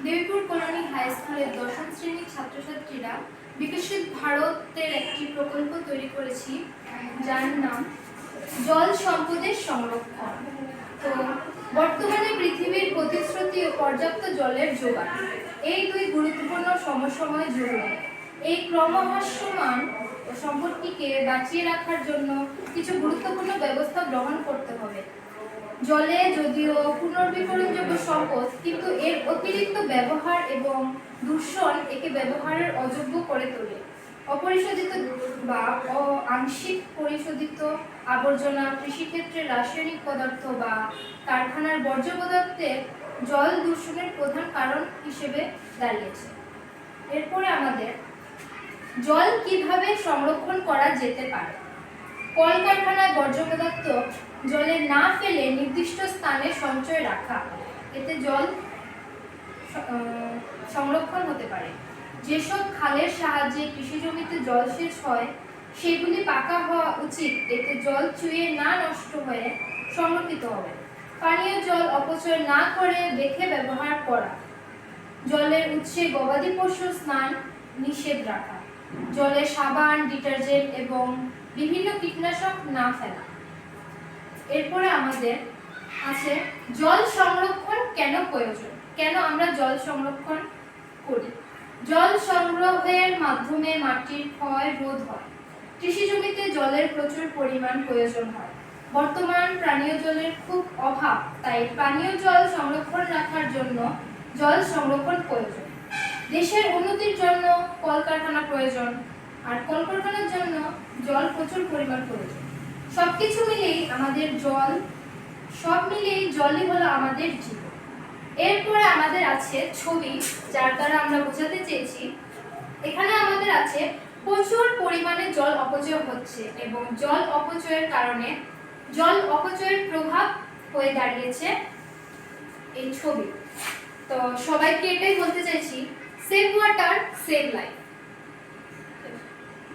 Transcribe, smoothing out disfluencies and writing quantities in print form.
Debipur colony high স্কুলের দশম শ্রেণীর ছাত্রছাত্রীরা বিকশিত ভারতের একটি প্রকল্প তৈরি করেছি, যার নাম জল সম্পদের সংরক্ষণ। তো বর্তমানে পৃথিবীর প্রতিশ্রুতি ও পর্যাপ্ত জলের যোগান, এই দুই গুরুত্বপূর্ণ সমসাময়িক জরুরি। এই ক্রমহ্রাসমান সম্পদটিকে বাঁচিয়ে রাখার জন্য কিছু গুরুত্বপূর্ণ ব্যবস্থা গ্রহণ করতে হবে। জলে যদিও পুনর্বিকরণযোগ্য সম্পদ, কিন্তু এর অতিরিক্ত ব্যবহার এবং দূষণ একে ব্যবহারের অযোগ্য করে তোলে। অপরিশোধিত বা আংশিক পরিশোধিত আবর্জনা, কৃষিক্ষেত্রে রাসায়নিক পদার্থ বা কারখানার বর্জ্য পদার্থের জল দূষণের প্রধান কারণ হিসেবে দাঁড়িয়েছে। এরপরে আমাদের জল কিভাবে সংরক্ষণ করা যেতে পারে। কলকারখানায় বর্জ্য পদার্থ জলে না ফেলে নির্দিষ্ট স্থানে সঞ্চয় রাখা, এতে জল সংরক্ষণ হতে পারে। যেসব খালের সাহায্যে কৃষি জমিতে জলসেচ হয় সেগুলি পাকা হওয়া উচিত, এতে জল চুইয়ে না নষ্ট হয়ে সংরক্ষিত হবে। পানীয় জল অপচয় না করে দেখে ব্যবহার করা। জলের উৎসে গবাদি পশু স্নান নিষেধ রাখা। জলে সাবান, ডিটারজেন্ট এবং বিভিন্ন কীটনাশক না ফেলা। এরপরে আমাদের আছে জল সংরক্ষণ কেন প্রয়োজন, কেন আমরা জল সংরক্ষণ করি। জল সংগ্রহের মাধ্যমে মাটির ক্ষয় রোধ হয়। কৃষি জমিতে জলের প্রচুর পরিমাণ প্রয়োজন হয়। বর্তমান পানীয় জলের খুব অভাব, তাই পানীয় জল সংরক্ষণ রাখার জন্য জল সংরক্ষণ প্রয়োজন। দেশের উন্নতির জন্য কলকারখানা প্রয়োজন, আর কলকারখানার জন্য জল প্রচুর পরিমাণ প্রয়োজন। সবকিছু মিলেই আমাদের জল, সব মিলেই জলই হলো আমাদের জীবন। এরপরে আমাদের আছে ছবি, যার দ্বারা আমরা বোঝাতে চেয়েছি। এখানে আমাদের আছে প্রচুর পরিমাণে জল অপচয় হচ্ছে এবং জল অপচয়ের কারণে জল অপচয়ের প্রভাব হয়ে দাঁড়িয়েছে এই ছবি। তো সবাইকে এটাই বলতে চাইছি, সেভ ওয়াটার, সেভ লাইফ।